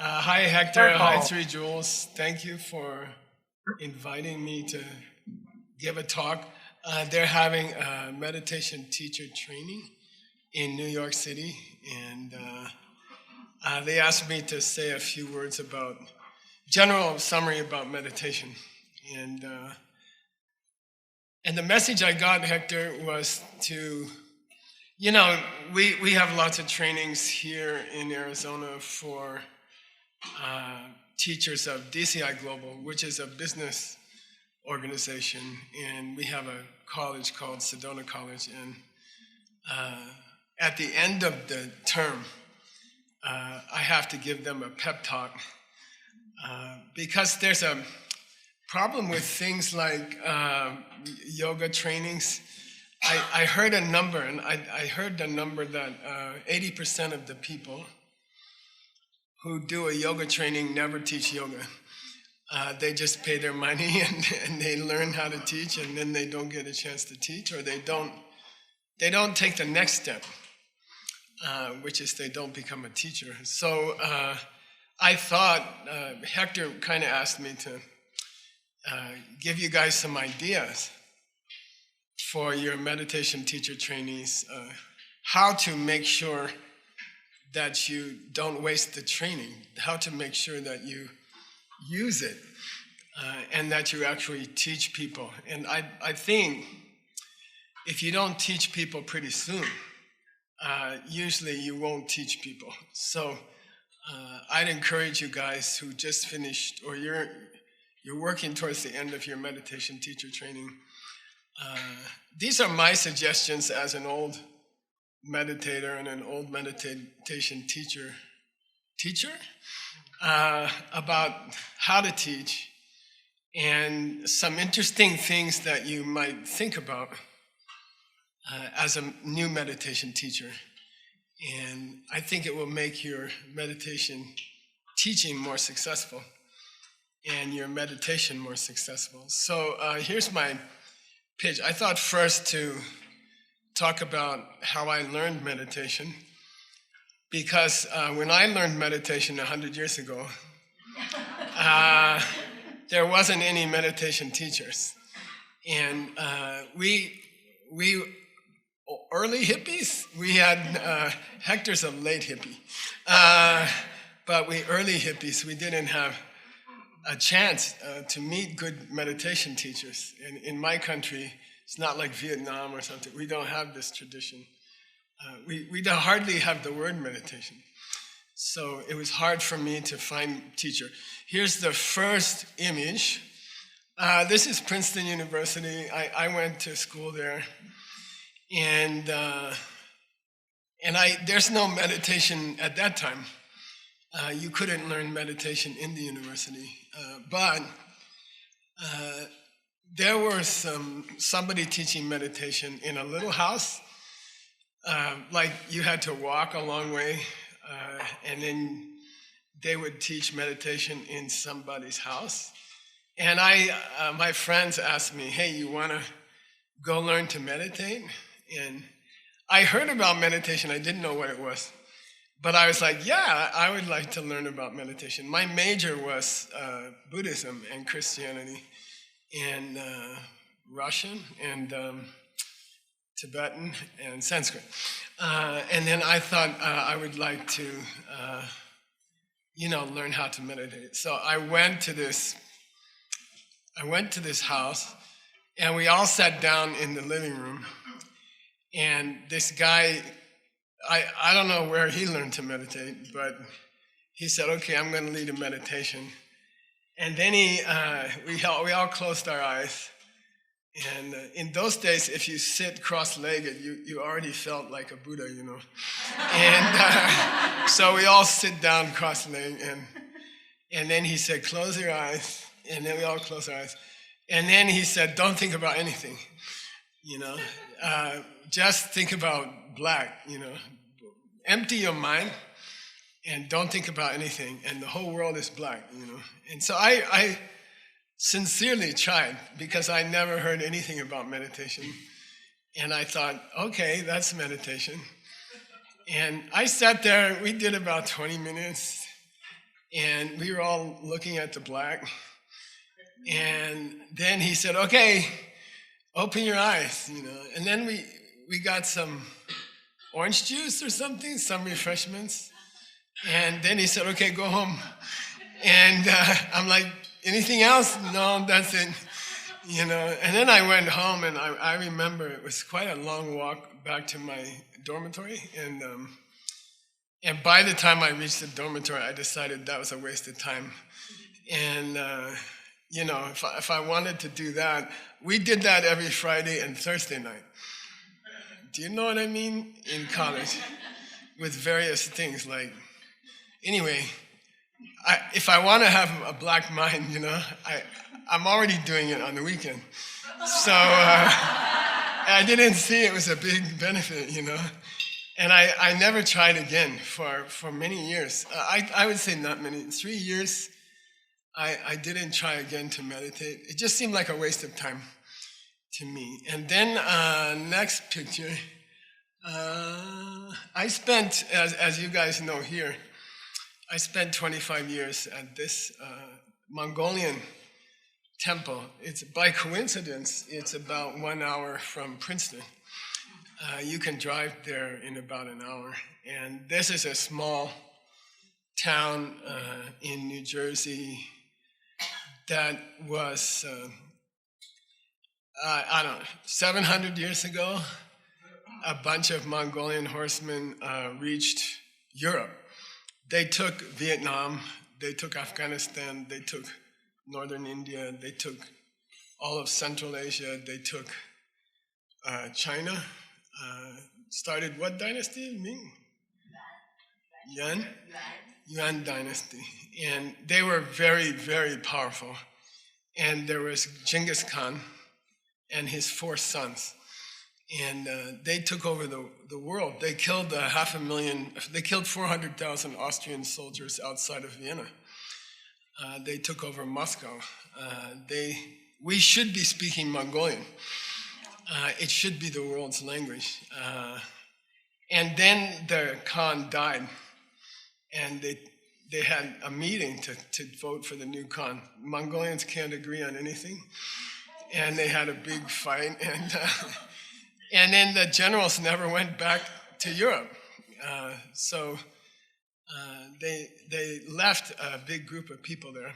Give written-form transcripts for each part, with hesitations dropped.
Hi, Hector. Hi, Three Jules. Thank you for inviting me to give a talk. They're having a meditation teacher training in New York City, and they asked me to say a few words about general summary about meditation. And the message I got, Hector, was to, we have lots of trainings here in Arizona for teachers of DCI Global, which is a business organization, and we have a college called Sedona College, and at the end of the term, I have to give them a pep talk because there's a problem with things like yoga trainings. I heard a number, and I heard the number that 80% of the people who do a yoga training never teach yoga. They just pay their money and they learn how to teach, and then they don't get a chance to teach, or they don't take the next step, which is they don't become a teacher. So I thought Hector kind of asked me to give you guys some ideas for your meditation teacher trainees, how to make sure that you don't waste the training, how to make sure that you use it, and that you actually teach people. And I think if you don't teach people pretty soon, usually you won't teach people. So I'd encourage you guys who just finished, or you're working towards the end of your meditation teacher training. These are my suggestions as an old meditator and an old meditation teacher about how to teach, and some interesting things that you might think about as a new meditation teacher. And I think it will make your meditation teaching more successful and your meditation more successful. So here's my pitch. I thought first to talk about how I learned meditation, because when I learned meditation 100 years ago, there wasn't any meditation teachers. And we early hippies, we had, Hector's a late hippie, but we early hippies, we didn't have a chance to meet good meditation teachers. And in my country, it's not like Vietnam or something. We don't have this tradition. We don't hardly have the word meditation. So it was hard for me to find a teacher. Here's the first image. This is Princeton University. I went to school there. And there's no meditation at that time. You couldn't learn meditation in the university. But there was somebody teaching meditation in a little house. Like you had to walk a long way, and then they would teach meditation in somebody's house. And my friends asked me, hey, you want to go learn to meditate? And I heard about meditation. I didn't know what it was. But I was like, yeah, I would like to learn about meditation. My major was Buddhism and Christianity, and Russian and Tibetan and Sanskrit. And then I thought I would like to, learn how to meditate. So I went to this house, and we all sat down in the living room. And this guy, I don't know where he learned to meditate, but he said, okay, I'm going to lead a meditation. And then we all closed our eyes. And in those days, if you sit cross-legged, you already felt like a Buddha, And so we all sit down cross-legged. And then he said, close your eyes. And then we all closed our eyes. And then he said, don't think about anything, just think about black, Empty your mind and don't think about anything. And the whole world is black, And so I sincerely tried, because I never heard anything about meditation. And I thought, okay, that's meditation. And I sat there, we did about 20 minutes. And we were all looking at the black. And then he said, okay, open your eyes, And then we got some orange juice or something, some refreshments. And then he said, okay, go home. And I'm like, anything else? No, that's it. And then I went home, and I remember it was quite a long walk back to my dormitory. And by the time I reached the dormitory, I decided that was a waste of time. And, if I wanted to do that, we did that every Friday and Thursday night. Do you know what I mean? In college, with various things like, anyway, if I want to have a black mind, I'm already doing it on the weekend. So I didn't see it was a big benefit, And I never tried again for many years. I would say not many, 3 years. I didn't try again to meditate. It just seemed like a waste of time to me. And then next picture, I spent, as you guys know here, I spent 25 years at this Mongolian temple. It's by coincidence, it's about 1 hour from Princeton. You can drive there in about an hour. And this is a small town in New Jersey that was, 700 years ago, a bunch of Mongolian horsemen reached Europe. They took Vietnam, they took Afghanistan, they took northern India, they took all of Central Asia, they took China. Started what dynasty? Ming? Yuan dynasty. And they were very, very powerful. And there was Genghis Khan and his 4 sons. And they took over the world. They killed 500,000, they killed 400,000 Austrian soldiers outside of Vienna. They took over Moscow. We should be speaking Mongolian. It should be the world's language. And then the Khan died, and they had a meeting to vote for the new Khan. Mongolians can't agree on anything, and they had a big fight, and then the generals never went back to Europe. So they left a big group of people there.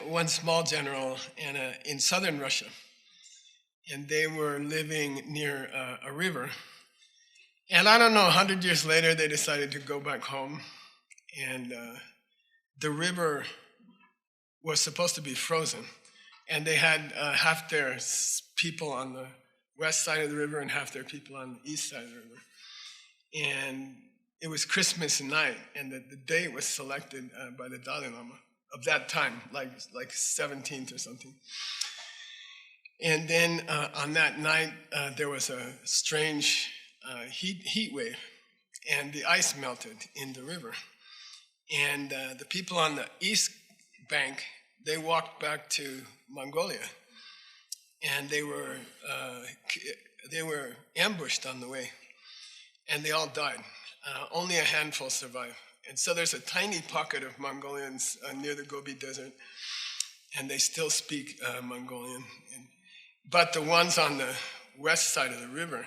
One small general in southern Russia, and they were living near a river. And I don't know, 100 years later, they decided to go back home, and the river was supposed to be frozen, and they had half their people on the west side of the river and half their people on the east side of the river. And it was Christmas night, and the date was selected by the Dalai Lama of that time, like 17th or something. And then on that night, there was a strange heat wave, and the ice melted in the river. And the people on the east bank, they walked back to Mongolia, and they were ambushed on the way, and they all died. Only a handful survived. And so there's a tiny pocket of Mongolians near the Gobi Desert, and they still speak Mongolian. But the ones on the west side of the river,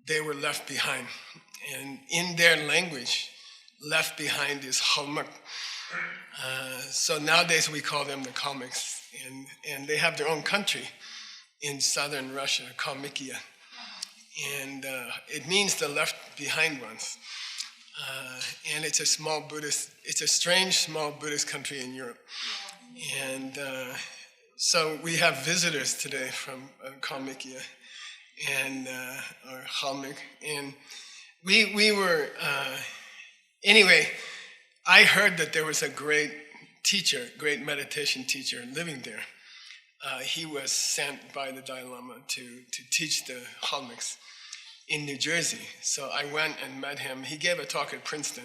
they were left behind. And in their language, left behind is Kalmyk. So nowadays we call them the Kalmyks. And they have their own country in southern Russia, Kalmykia. And it means the left behind ones. And it's a strange small Buddhist country in Europe. And so we have visitors today from Kalmykia and or Kalmyk. And we were, anyway, I heard that there was a great meditation teacher living there. He was sent by the Dalai Lama to teach the Kalmyks in New Jersey. So I went and met him. He gave a talk at Princeton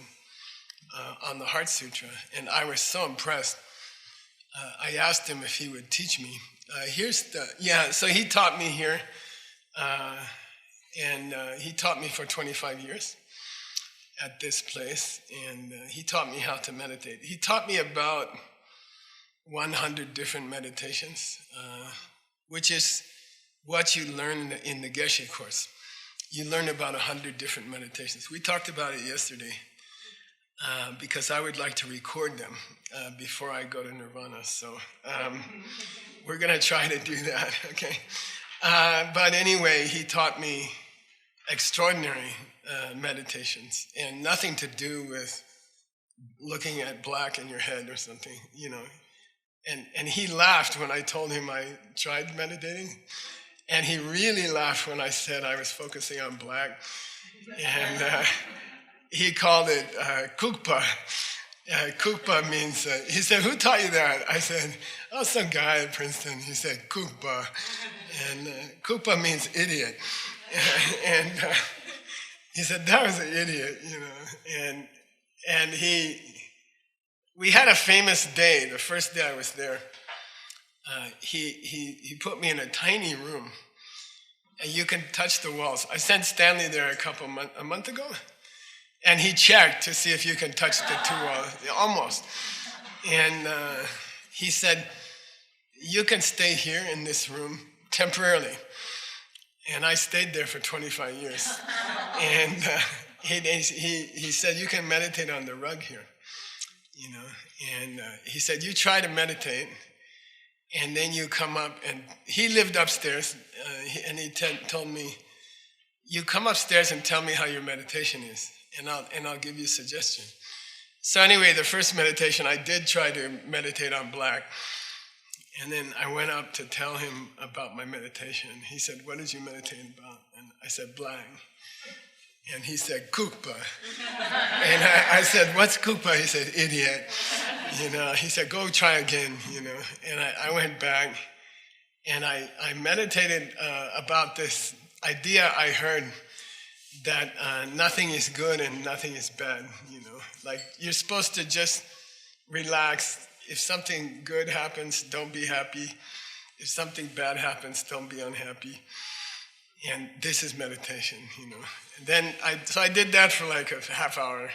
on the Heart Sutra, and I was so impressed. I asked him if he would teach me. So he taught me here, and he taught me for 25 years at this place, and he taught me how to meditate. He taught me about 100 different meditations, which is what you learn in the Geshe course. You learn about 100 different meditations. We talked about it yesterday because I would like to record them before I go to Nirvana. So we're going to try to do that, okay? But anyway, he taught me extraordinary meditations, and nothing to do with looking at black in your head or something, you know. And he laughed when I told him I tried meditating, and he really laughed when I said I was focusing on black, and he called it kukpa. Kukpa means, he said, "Who taught you that?" I said, "Oh, some guy at Princeton." He said, "Kukpa." And kukpa means idiot. And he said, "That was an idiot," you know. And we had a famous day, the first day I was there. He put me in a tiny room, and you can touch the walls. I sent Stanley there a month ago, and he checked to see if you can touch the two walls, almost. And he said, "You can stay here in this room temporarily." And I stayed there for 25 years. And he said, "You can meditate on the rug here, you know." And he said, "You try to meditate, and then you come up." And he lived upstairs, and he told me, "You come upstairs and tell me how your meditation is, and I'll give you a suggestion." So anyway, the first meditation, I did try to meditate on black. And then I went up to tell him about my meditation. He said, "What did you meditate about?" And I said, "Black." And he said, "Kukpa." And I said, "What's kukpa?" He said, "Idiot." You know, he said, "Go try again," you know. And I went back, and I meditated about this idea I heard that nothing is good and nothing is bad, you know. Like, you're supposed to just relax. If something good happens, don't be happy. If something bad happens, don't be unhappy. And this is meditation, you know. And then I did that for like a half hour.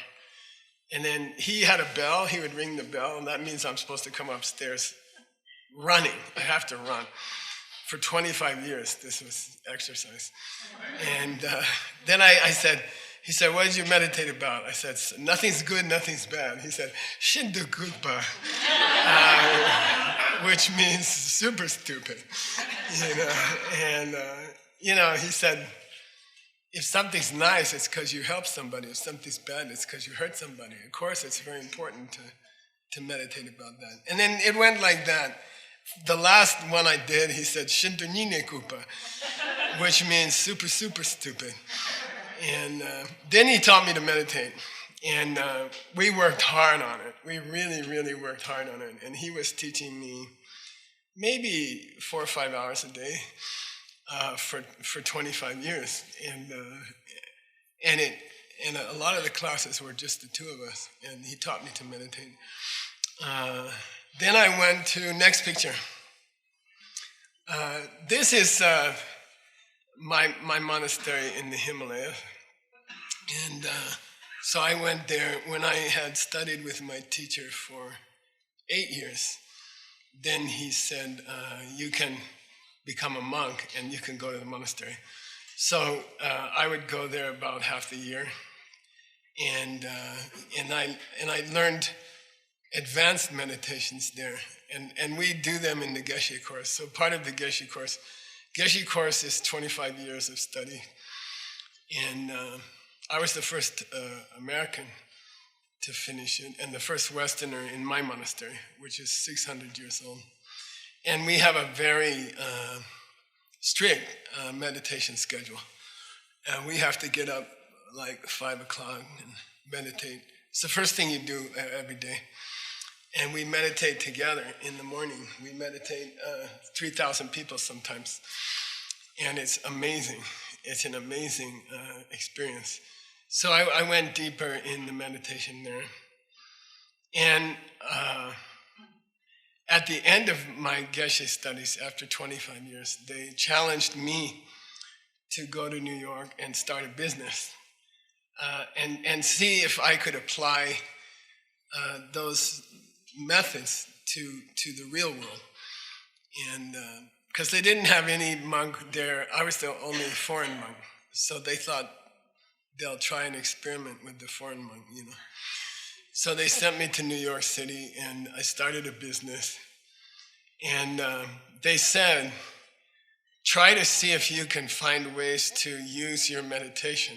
And then he had a bell. He would ring the bell, and that means I'm supposed to come upstairs running. I have to run. For 25 years, this was exercise. And then I said, he said, "What did you meditate about?" I said, "Nothing's good, nothing's bad." He said, "Shindu Gutpa," which means super stupid, you know. And, you know, he said, if something's nice, it's because you help somebody. If something's bad, it's because you hurt somebody. Of course, it's very important to meditate about that. And then it went like that. The last one I did, he said, "Shindu Nine Kupa," which means super, super stupid. And then he taught me to meditate, and we worked hard on it. We really, really worked hard on it. And he was teaching me maybe 4 or 5 hours a day for 25 years. And a lot of the classes were just the two of us, and he taught me to meditate. Then I went to, next picture. This is my monastery in the Himalayas. And so I went there when I had studied with my teacher for 8 years. Then he said, "You can become a monk and you can go to the monastery." So I would go there about half the year. And I learned advanced meditations there. And we do them in the Geshe course. So part of the Geshe course is 25 years of study. And I was the first American to finish it, and the first Westerner in my monastery, which is 600 years old. And we have a very strict meditation schedule. We have to get up like 5 o'clock and meditate. It's the first thing you do every day. And we meditate together in the morning. We meditate 3,000 people sometimes. And it's amazing. It's an amazing experience. So I went deeper in the meditation there. And at the end of my Geshe studies, after 25 years, they challenged me to go to New York and start a business and see if I could apply those methods to the real world. And because they didn't have any monk there, I was the only foreign monk. So they thought they'll try and experiment with the foreign monk, So they sent me to New York City, and I started a business. And they said, try to see if you can find ways to use your meditation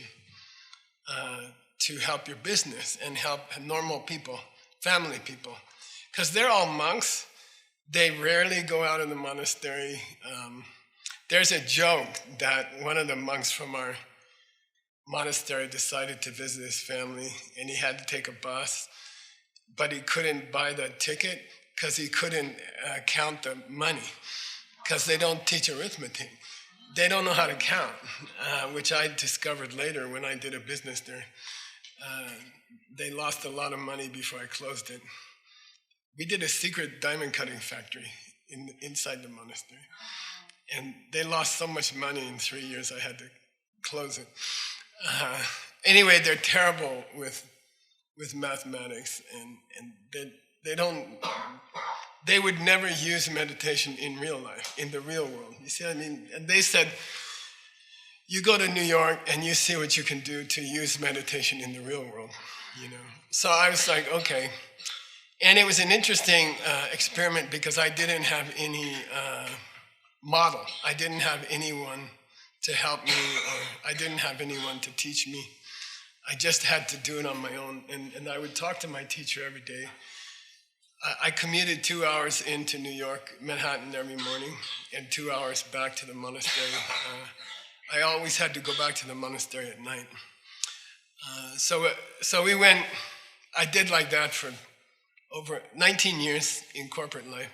to help your business and help normal people, family people. Because they're all monks. They rarely go out in the monastery. There's a joke that one of the monks from our monastery decided to visit his family, and he had to take a bus, but he couldn't buy the ticket because he couldn't count the money, because they don't teach arithmetic. They don't know how to count, which I discovered later when I did a business there. They lost a lot of money before I closed it. We did a secret diamond cutting factory inside the monastery. And they lost so much money in 3 years, I had to close it. Anyway, they're terrible with mathematics, and they would never use meditation in real life, in the real world. You see what I mean? And they said, you go to New York and you see what you can do to use meditation in the real world, So I was like, okay. And it was an interesting experiment because I didn't have any model. I didn't have anyone to help me, or I didn't have anyone to teach me. I just had to do it on my own. And I would talk to my teacher every day. I commuted 2 hours into New York, Manhattan every morning, and 2 hours back to the monastery. I always had to go back to the monastery at night. So we went, I did like that for over 19 years in corporate life.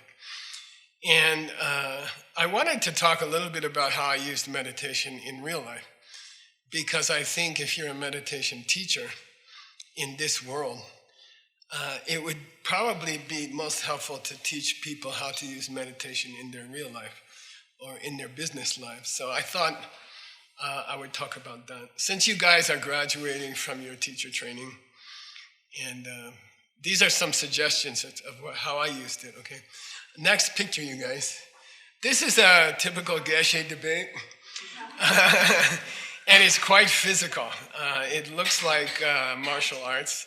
And I wanted to talk a little bit about how I used meditation in real life, because I think if you're a meditation teacher in this world, it would probably be most helpful to teach people how to use meditation in their real life or in their business life. So I thought I would talk about that. Since you guys are graduating from your teacher training, and these are some suggestions of how I used it, okay? Next picture, you guys. This is a typical Geshe debate. And it's quite physical. It looks like martial arts,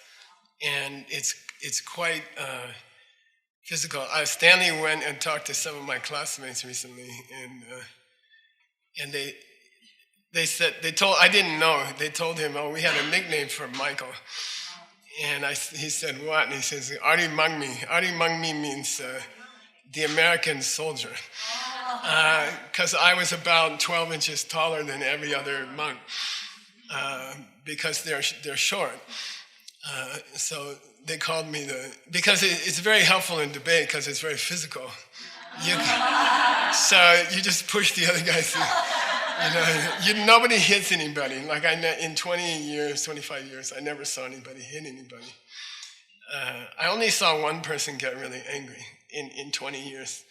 and it's quite physical. Stanley went and talked to some of my classmates recently, and they said, I didn't know, they told him, oh, we had a nickname for Michael. And he said, what? And he says, Ari Mangmi. Ari Mangmi means the American soldier. Because I was about 12 inches taller than every other monk, because they're short. So they called me because it's very helpful in debate because it's very physical. So you just push the other guys through. Nobody hits anybody. Like in 20 years, 25 years, I never saw anybody hit anybody. I only saw one person get really angry in 20 years.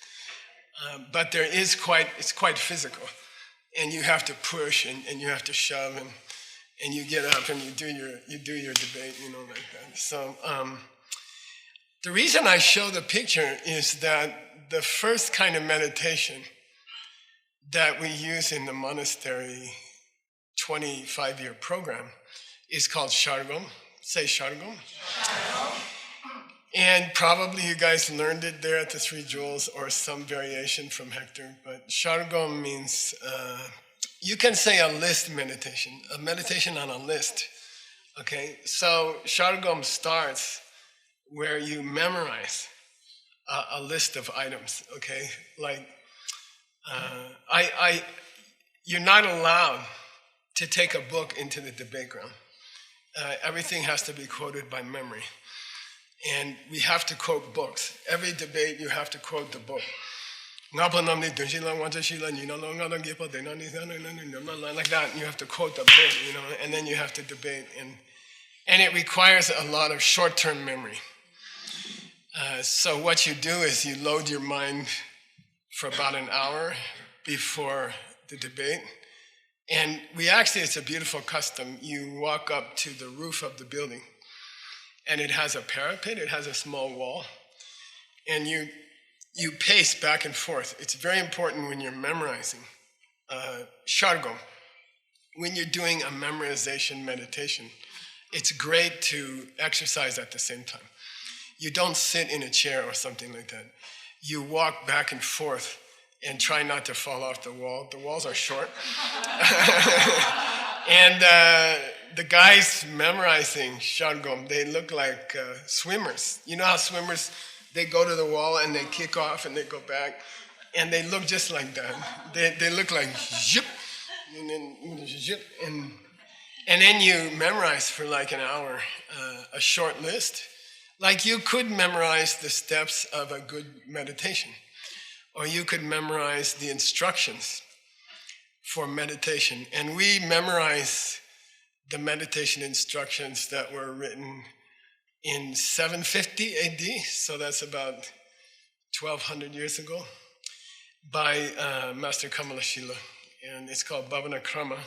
But it's quite physical. And you have to push and you have to shove and you get up and you do your debate, like that. So the reason I show the picture is that the first kind of meditation that we use in the monastery 25-year program is called Shargom. Say Shargom. And probably you guys learned it there at the Three Jewels or some variation from Hector. But Shargom means, you can say a list meditation, a meditation on a list. Okay, so Shargom starts where you memorize a list of items. Okay, like you're not allowed to take a book into the debate ground. Everything has to be quoted by memory. And we have to quote books. Every debate, you have to quote the book. Like that, you have to quote the book, and then you have to debate. And it requires a lot of short-term memory. So what you do is you load your mind for about an hour before the debate, And it's a beautiful custom. You walk up to the roof of the building, and it has a parapet, it has a small wall, and you pace back and forth. It's very important when you're memorizing Shargom. When you're doing a memorization meditation, it's great to exercise at the same time. You don't sit in a chair or something like that. You walk back and forth and try not to fall off the wall. The walls are short. And the guys memorizing Shargom, they look like swimmers. You know how swimmers, they go to the wall and they kick off and they go back, and they look just like that. They look like zip, and then zip, and then you memorize for like an hour a short list. Like you could memorize the steps of a good meditation, or you could memorize the instructions for meditation. And we memorize the meditation instructions that were written in 750 AD, so that's about 1200 years ago, by Master Kamalashila. And it's called Bhavana Krama,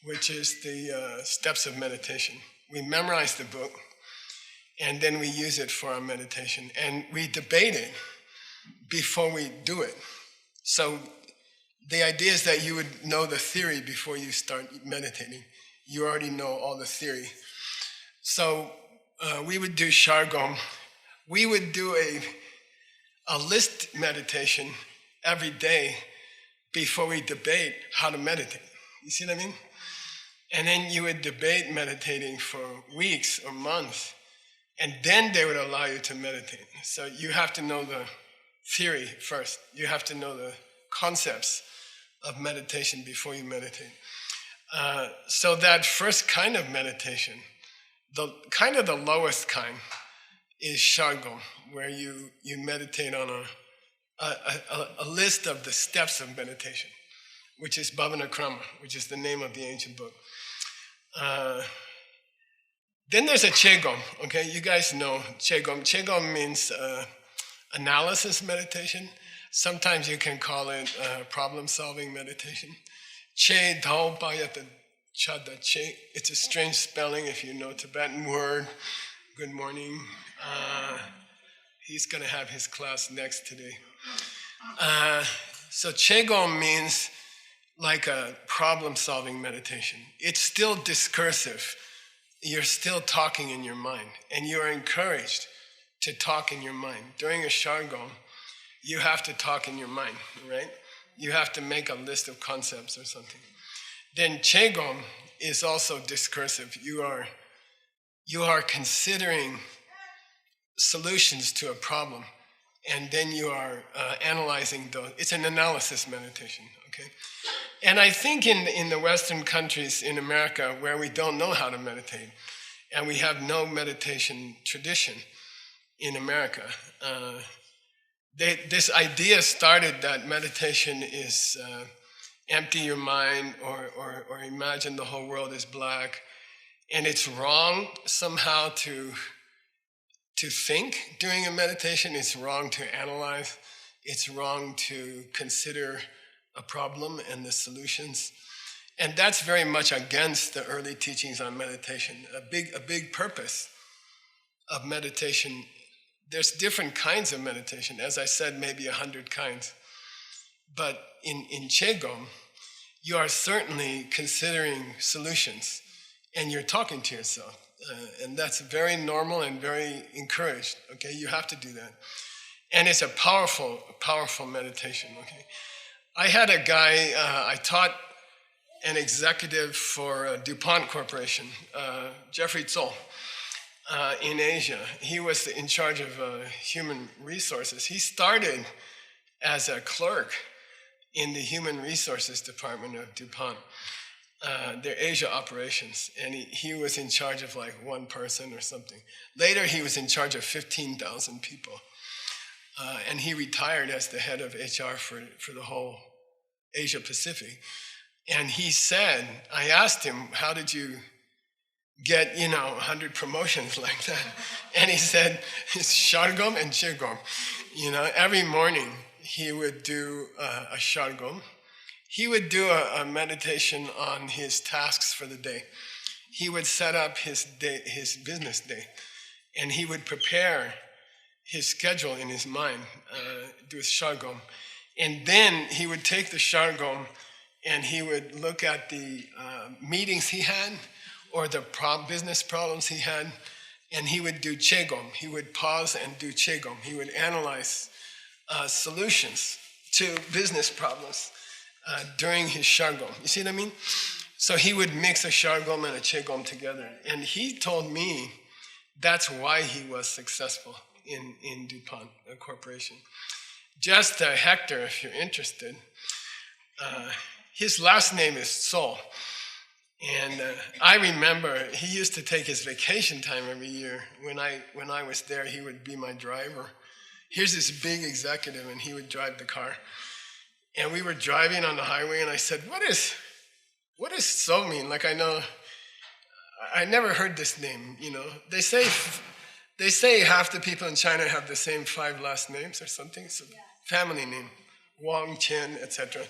which is the steps of meditation. We memorize the book, and then we use it for our meditation. And we debate it before we do it. So the idea is that you would know the theory before you start meditating. You already know all the theory. So we would do Shargom. We would do a list meditation every day before we debate how to meditate. You see what I mean? And then you would debate meditating for weeks or months, and then they would allow you to meditate. So you have to know the theory first. You have to know the concepts of meditation before you meditate. So that first kind of meditation, the lowest kind, is Shargom, where you meditate on a list of the steps of meditation, which is Bhavana Krama, which is the name of the ancient book. Then there's a Chegom, okay? You guys know Chegom. Chegom means analysis meditation. Sometimes you can call it problem-solving meditation. Che Dao Bayata Chada Che. It's a strange spelling if you know Tibetan word. Good morning. He's going to have his class next today. So Chegom means like a problem-solving meditation. It's still discursive. You're still talking in your mind, and you're encouraged to talk in your mind. During a Shargom, you have to talk in your mind, right? You have to make a list of concepts or something. Then Chegom is also discursive. You are considering solutions to a problem, and then you are analyzing those. It's an analysis meditation, okay? And I think in the Western countries, in America, where we don't know how to meditate, and we have no meditation tradition in America, this idea started that meditation is empty your mind or imagine the whole world is black, and it's wrong somehow to think during a meditation. It's wrong to analyze. It's wrong to consider a problem and the solutions. And that's very much against the early teachings on meditation. A big purpose of meditation. There's different kinds of meditation. As I said, maybe 100 kinds. But in Chegom, you are certainly considering solutions, and you're talking to yourself. And that's very normal and very encouraged, okay? You have to do that. And it's a powerful meditation, okay? I had a guy, I taught an executive for DuPont Corporation, Jeffrey Zoll, in Asia. He was in charge of human resources. He started as a clerk in the human resources department of DuPont, their Asia operations, and he was in charge of like one person or something. Later, he was in charge of 15,000 people. And he retired as the head of HR for the whole Asia Pacific. And he said, I asked him, how did you get, 100 promotions like that? And he said, it's Shargom and Chegom. Every morning he would do a Shargom. he would do a meditation on his tasks for the day. He would set up his business day, and he would prepare his schedule in his mind, do his shargom. And then he would take the shargom and he would look at the meetings he had or the business problems he had, and he would do chegom. He would pause and do chegom. He would analyze solutions to business problems during his shargom. You see what I mean? So he would mix a shargom and a chegom together. And he told me that's why he was successful in DuPont Corporation. Just Hector, if you're interested, his last name is Sol. And I remember he used to take his vacation time every year. When I was there, he would be my driver. Here's this big executive, and he would drive the car. And we were driving on the highway, and I said, what does so mean? Like, I never heard this name, you know. They say half the people in China have the same 5 last names or something. It's a family name, Wang, Chen, etc.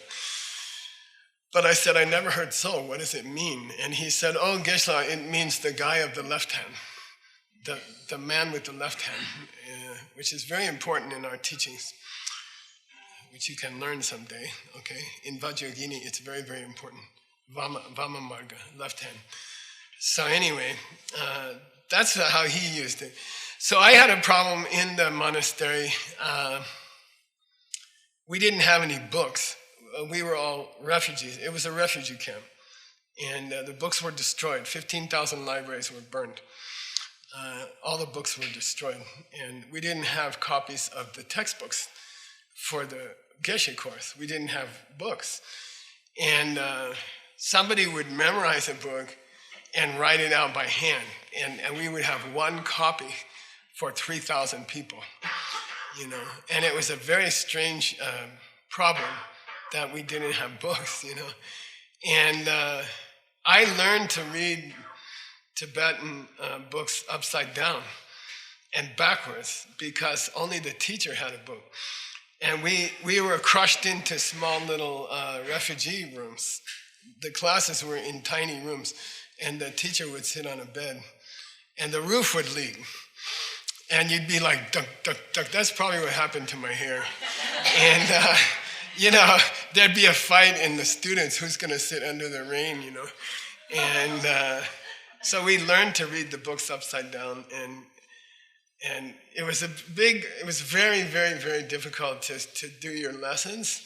But I said, I never heard so. What does it mean? And he said, oh, Geshe, it means the guy of the left hand, the man with the left hand, which is very important in our teachings, which you can learn someday, okay? In Vajrayogini, it's very, very important. Vama Marga, left hand. So anyway, that's how he used it. So I had a problem in the monastery. We didn't have any books. We were all refugees. It was a refugee camp. And the books were destroyed. 15,000 libraries were burned. All the books were destroyed. And we didn't have copies of the textbooks for the Geshe course. We didn't have books. And somebody would memorize a book and write it out by hand. And we would have one copy for 3,000 people, you know. And it was a very strange problem that we didn't have books, you know. And I learned to read Tibetan books upside down and backwards because only the teacher had a book. And we were crushed into small little refugee rooms. The classes were in tiny rooms, and the teacher would sit on a bed, and the roof would leak. And you'd be like, duck, duck, duck. That's probably what happened to my hair. And, you know, there'd be a fight in the students, who's going to sit under the rain, you know. And so we learned to read the books upside down, and it was very, very, very difficult to do your lessons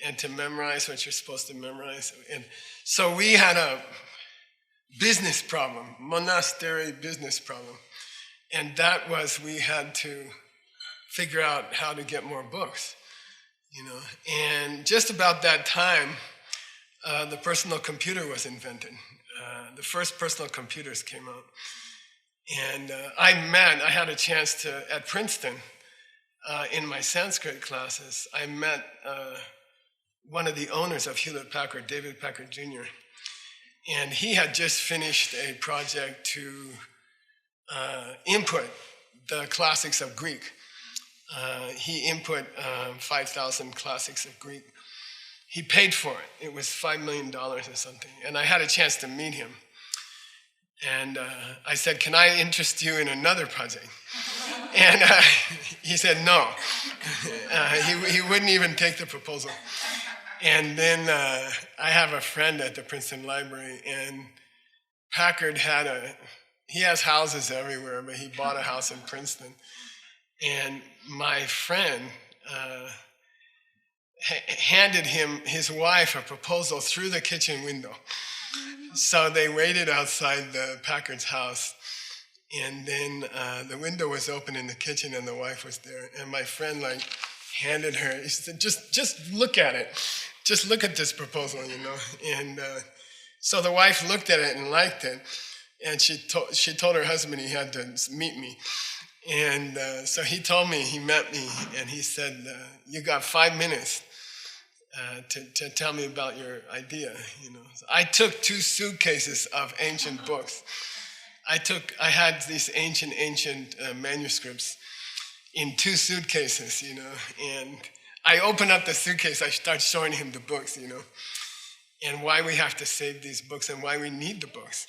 and to memorize what you're supposed to memorize. And so we had a business problem, monastery business problem. And that was, we had to figure out how to get more books, you know. And just about that time, the personal computer was invented. The first personal computers came out. And I had a chance to, at Princeton, in my Sanskrit classes, I met one of the owners of Hewlett-Packard, David Packard Jr. And he had just finished a project to input the classics of Greek. He input 5,000 classics of Greek. He paid for it. It was $5 million or something. And I had a chance to meet him. And I said, can I interest you in another project? And he said no. He wouldn't even take the proposal. And then I have a friend at the Princeton Library, and Packard he has houses everywhere, but he bought a house in Princeton. And my friend handed his wife a proposal through the kitchen window. So they waited outside the Packard's house, and then the window was open in the kitchen, and the wife was there. And my friend handed her. He said, "Just look at it. Just look at this proposal, you know." And so the wife looked at it and liked it, and she told her husband he had to meet me. And so he told me, he met me, and he said, "You got 5 minutes to tell me about your idea." You know, so I took 2 suitcases of ancient books. I had these ancient manuscripts in 2 suitcases, you know, and I open up the suitcase, I start showing him the books, and why we have to save these books and why we need the books.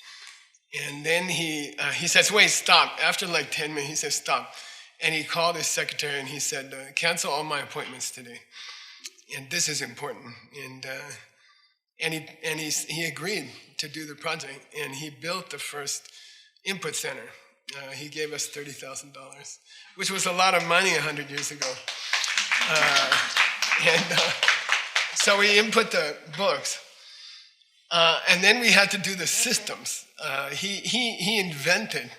And then he says, wait, stop. After like 10 minutes, he says, stop. And he called his secretary and he said, cancel all my appointments today. And this is important. And he agreed to do the project. And he built the first input center. He gave us $30,000, which was a lot of money 100 years ago. So we input the books. And then we had to do the systems. He invented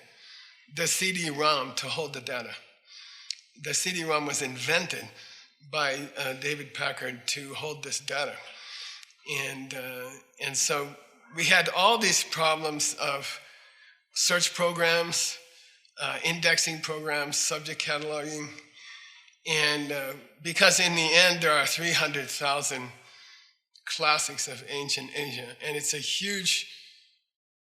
the CD-ROM to hold the data. The CD-ROM was invented by David Packard to hold this data. And so we had all these problems of search programs, indexing programs, subject cataloging, and because in the end there are 300,000 classics of ancient Asia, and it's a huge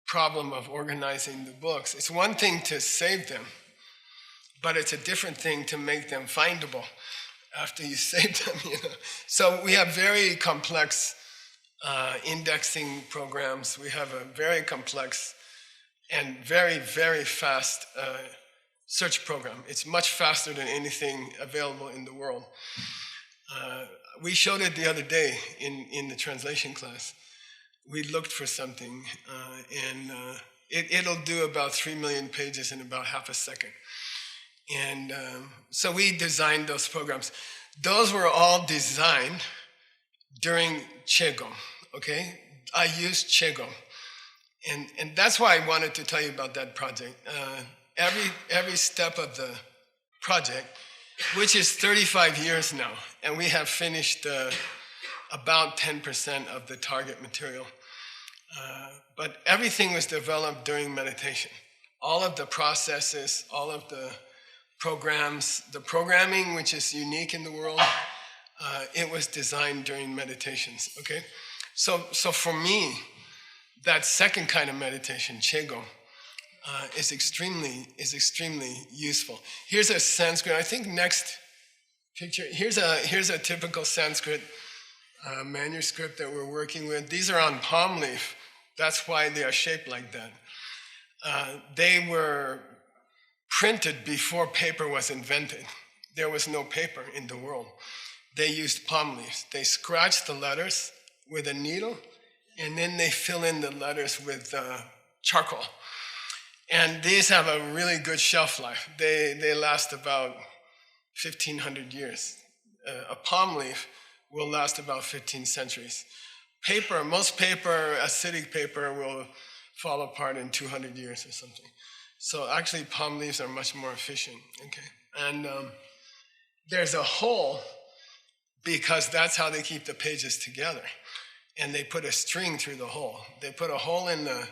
problem of organizing the books. It's one thing to save them, but it's a different thing to make them findable after you save them. So we have very complex indexing programs. We have a very complex and very, very fast search program. It's much faster than anything available in the world. We showed it the other day in the translation class. We looked for something, and it'll do about 3 million pages in about half a second. And so we designed those programs. Those were all designed during Qigong, okay? I used Qigong. And that's why I wanted to tell you about that project. Every step of the project, which is 35 years now, and we have finished about 10% of the target material. But everything was developed during meditation. All of the processes, all of the programs, the programming, which is unique in the world, it was designed during meditations, okay? So for me, that second kind of meditation, Qigong, is extremely useful. Here's a Sanskrit. I think next picture. Here's a typical Sanskrit manuscript that we're working with. These are on palm leaf. That's why they are shaped like that. They were printed before paper was invented. There was no paper in the world. They used palm leaves. They scratched the letters with a needle, and then they fill in the letters with charcoal. And these have a really good shelf life. They last about 1,500 years. A palm leaf will last about 15 centuries. Paper, most paper, acidic paper, will fall apart in 200 years or something. So actually palm leaves are much more efficient, okay? And there's a hole because that's how they keep the pages together. And they put a string through the hole. They put a hole in the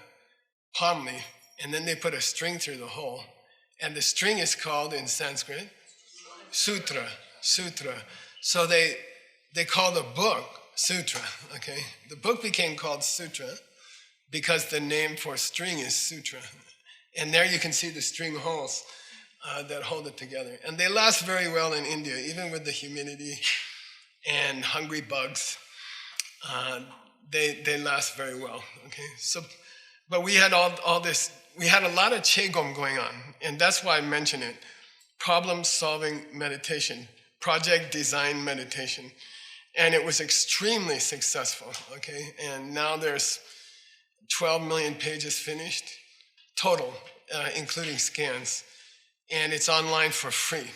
palm leaf, and then they put a string through the hole. And the string is called, in Sanskrit, sutra. So they call the book sutra, okay? The book became called sutra because the name for string is sutra. And there you can see the string holes that hold it together. And they last very well in India, even with the humidity and hungry bugs. They last very well, okay? But we had all this, we had a lot of Qigong going on, and that's why I mention it. Problem-solving meditation, project design meditation. And it was extremely successful, okay? And now there's 12 million pages finished, total, including scans. And it's online for free.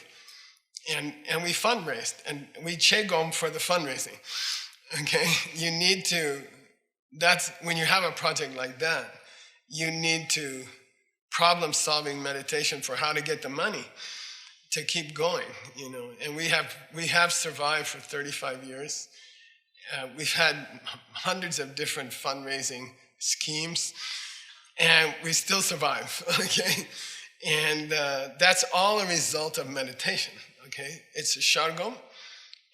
And we fundraised, and we Qigong for the fundraising, okay? You need to, that's, when you have a project like that, you need to problem-solving meditation for how to get the money to keep going, And we have survived for 35 years. We've had hundreds of different fundraising schemes, and we still survive, okay? And that's all a result of meditation, okay? It's a Shargom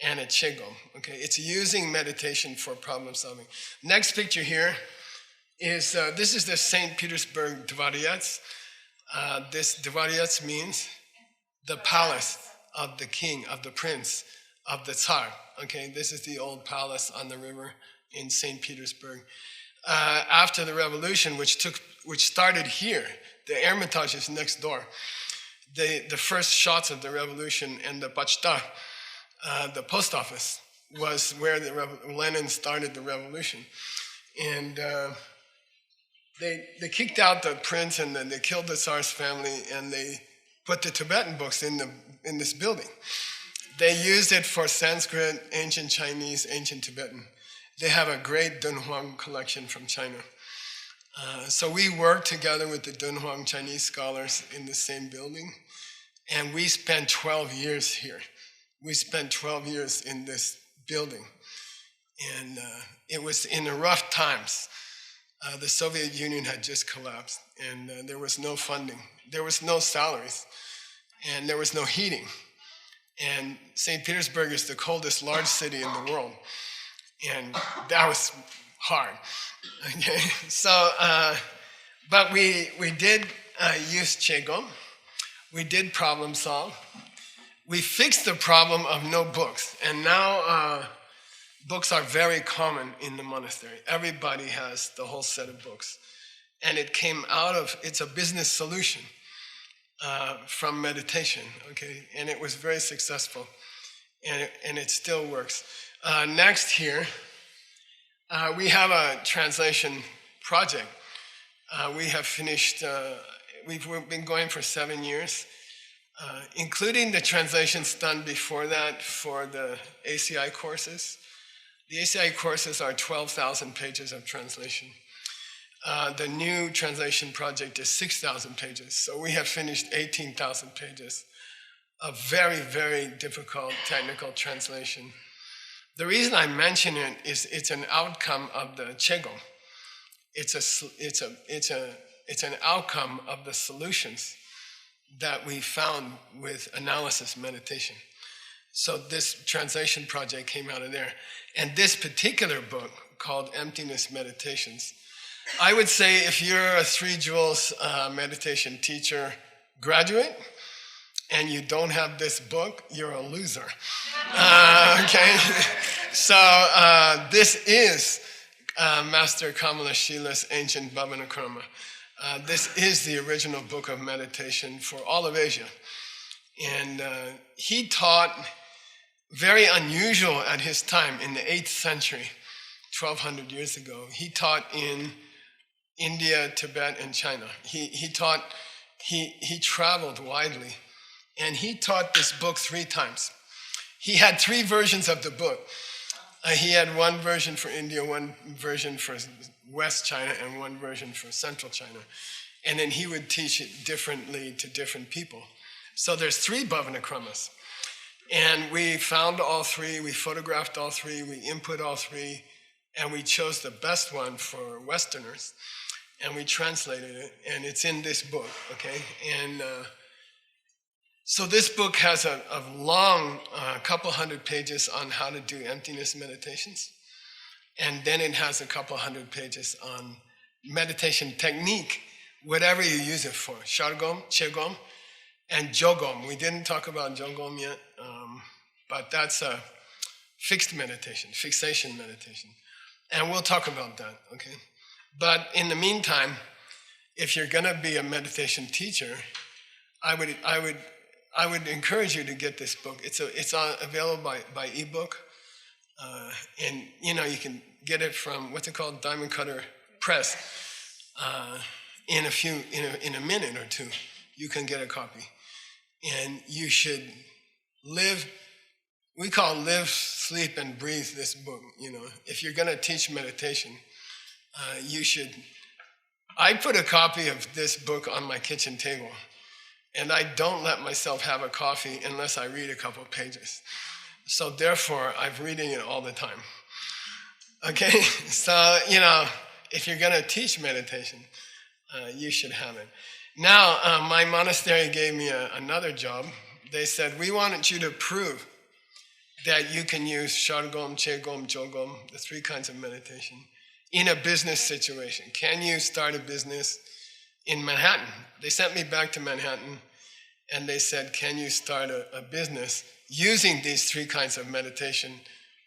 and a Qigong, okay? It's using meditation for problem solving. Next picture here is, this is the St. Petersburg Dvorets. This Dvorets means the palace of the king, of the prince of the Tsar. Okay, this is the old palace on the river in St. Petersburg. After the revolution, which started here, the Hermitage is next door. The first shots of the revolution and the Bachta, the post office, was where Lenin started the revolution. And they kicked out the prince, and then they killed the Tsar's family, and they put the Tibetan books in this building. They used it for Sanskrit, ancient Chinese, ancient Tibetan. They have a great Dunhuang collection from China. So we worked together with the Dunhuang Chinese scholars in the same building, and we spent 12 years here. We spent 12 years in this building, and it was in the rough times. The Soviet Union had just collapsed, and there was no funding. There was no salaries, and there was no heating. And St. Petersburg is the coldest large city in the world. And that was hard. Okay, so, but we did use Qigong. We did problem solve. We fixed the problem of no books. And now books are very common in the monastery. Everybody has the whole set of books. And it came out of, it's a business solution from meditation, okay? And it was very successful. And it still works. Next here, we have a translation project. We have finished, we've been going for 7 years, including the translations done before that for the ACI courses. The ACI courses are 12,000 pages of translation. The new translation project is 6,000 pages. So we have finished 18,000 pages of very, very difficult technical translation. The reason I mention it is it's an outcome of the Qigong. It's an outcome of the solutions that we found with analysis meditation. So this translation project came out of there. And this particular book, called Emptiness Meditations, I would say if you're a Three Jewels meditation teacher graduate, and you don't have this book, you're a loser. Okay? So this is Master Kamala Shila's ancient Bhavanakrama. This is the original book of meditation for all of Asia. And he taught very unusual at his time in the 8th century, 1,200 years ago. He taught in India, Tibet, and China. He traveled widely. And he taught this book 3 times. He had 3 versions of the book. He had one version for India, one version for West China, and one version for Central China. And then he would teach it differently to different people. So there's 3 Bhavanakramas. And we found all 3, we photographed all 3, we input all 3, and we chose the best one for Westerners. And we translated it, and it's in this book, okay? And so this book has a long couple hundred pages on how to do emptiness meditations. And then it has a couple hundred pages on meditation technique, whatever you use it for. Shargom, Qigong, and Jogom. We didn't talk about Jogom yet, but that's a fixed meditation, fixation meditation. And we'll talk about that, okay? But in the meantime, if you're gonna be a meditation teacher, I would encourage you to get this book. It's available by ebook, and you can get it from what's it called, Diamond Cutter Press. In a minute or 2, you can get a copy, and you should live. We call live, sleep, and breathe this book. If you're going to teach meditation, you should. I put a copy of this book on my kitchen table. And I don't let myself have a coffee unless I read a couple pages. So therefore, I'm reading it all the time. Okay? So, if you're going to teach meditation, you should have it. Now, my monastery gave me another job. They said, we wanted you to prove that you can use Shargom, Qigong, Jogom, the 3 kinds of meditation, in a business situation. Can you start a business in Manhattan? They sent me back to Manhattan, and they said, can you start a business using these 3 kinds of meditation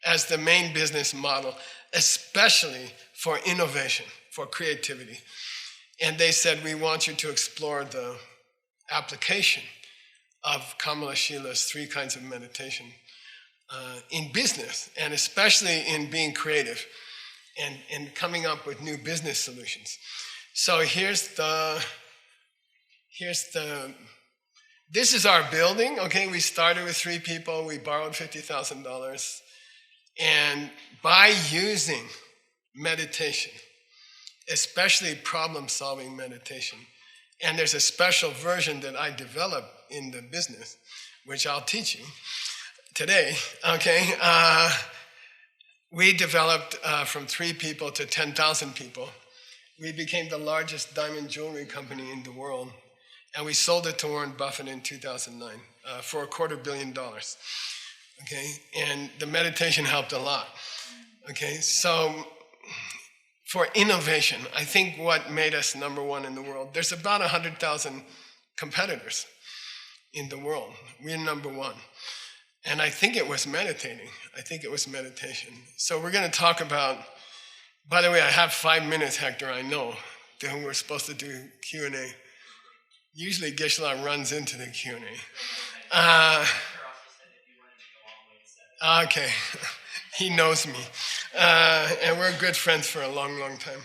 as the main business model, especially for innovation, for creativity. And they said, we want you to explore the application of Kamala Shila's 3 kinds of meditation in business, and especially in being creative and coming up with new business solutions. So this is our building, okay? We started with 3 people, we borrowed $50,000, and by using meditation, especially problem-solving meditation, and there's a special version that I developed in the business, which I'll teach you today, okay? We developed from 3 people to 10,000 people. We became the largest diamond jewelry company in the world, and we sold it to Warren Buffett in 2009 for $250 million, okay? And the meditation helped a lot, okay? So for innovation, I think what made us number 1 in the world, there's about 100,000 competitors in the world. We're number 1. And I think it was meditating. I think it was meditation. So we're going to talk about, by the way, I have 5 minutes, Hector, I know, then we're supposed to do Q&A. Usually Geshe runs into the Q&A. Okay, he knows me. And we're good friends for a long, long time.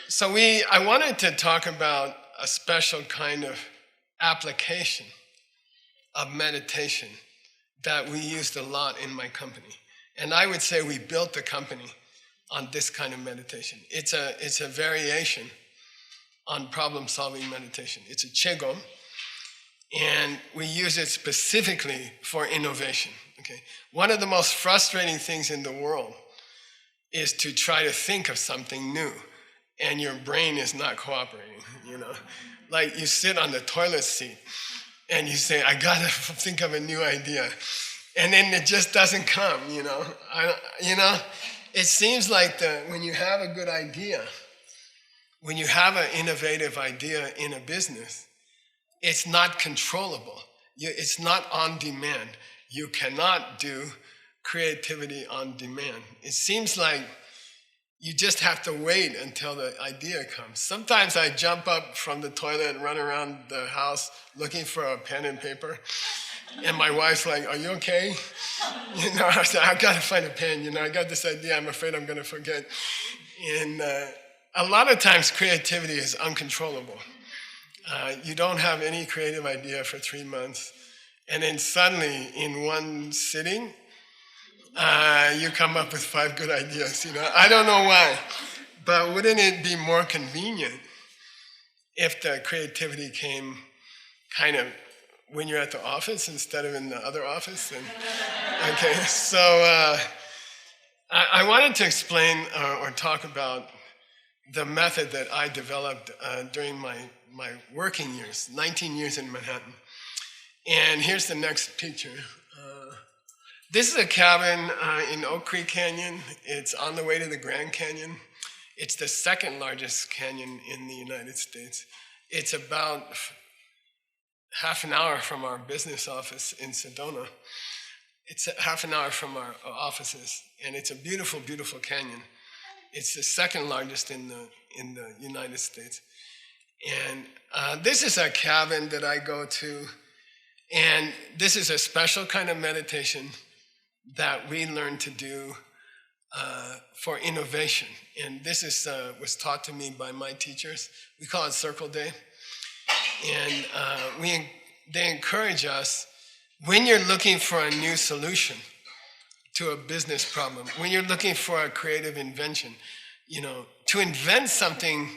So I wanted to talk about a special kind of application of meditation that we used a lot in my company. And I would say we built the company on this kind of meditation. It's a variation on problem-solving meditation. It's a qigong, and we use it specifically for innovation, okay? One of the most frustrating things in the world is to try to think of something new, and your brain is not cooperating, you know? Like you sit on the toilet seat, and you say, I gotta think of a new idea, and then it just doesn't come, you know? It seems like when you have a good idea, when you have an innovative idea in a business, it's not controllable. It's not on demand. You cannot do creativity on demand. It seems like you just have to wait until the idea comes. Sometimes I jump up from the toilet and run around the house looking for a pen and paper. And my wife's like, are you okay? I said, I've got to find a pen. I got this idea. I'm afraid I'm going to forget. And a lot of times creativity is uncontrollable. You don't have any creative idea for 3 months. And then suddenly, in one sitting, you come up with 5 good ideas. I don't know why. But wouldn't it be more convenient if the creativity came kind of when you're at the office instead of in the other office? Okay, so I wanted to explain or talk about the method that I developed during my working years, 19 years in Manhattan. And here's the next picture. This is a cabin in Oak Creek Canyon. It's on the way to the Grand Canyon. It's the 2nd largest canyon in the United States. It's about half an hour from our business office in Sedona. It's half an hour from our offices, and it's a beautiful, beautiful canyon. It's the 2nd largest in the United States. And this is a cabin that I go to, and this is a special kind of meditation that we learn to do for innovation. And this was taught to me by my teachers. We call it Circle Day. And they encourage us, when you're looking for a new solution to a business problem, when you're looking for a creative invention, to invent something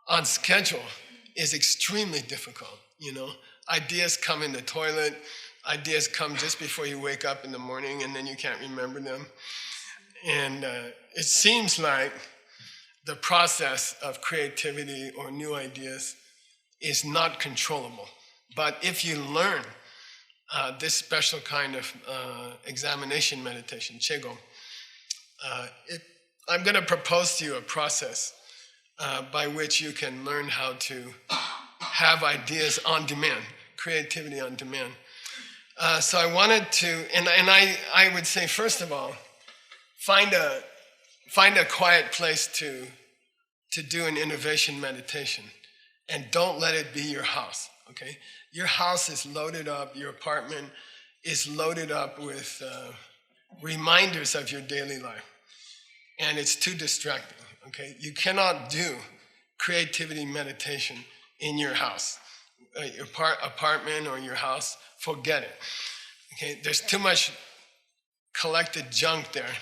on schedule is extremely difficult, Ideas come in the toilet, ideas come just before you wake up in the morning, and then you can't remember them. And it seems like the process of creativity or new ideas is not controllable. But if you learn this special kind of examination meditation, qigong, I'm going to propose to you a process by which you can learn how to have ideas on demand, creativity on demand. So I wanted to, and I would say, first of all, find a quiet place to do an innovation meditation, and don't let it be your house, okay? Your house is loaded up, your apartment is loaded up with reminders of your daily life, and it's too distracting, okay? You cannot do creativity meditation in your house, your apartment or your house. Forget it, okay? There's too much collected junk there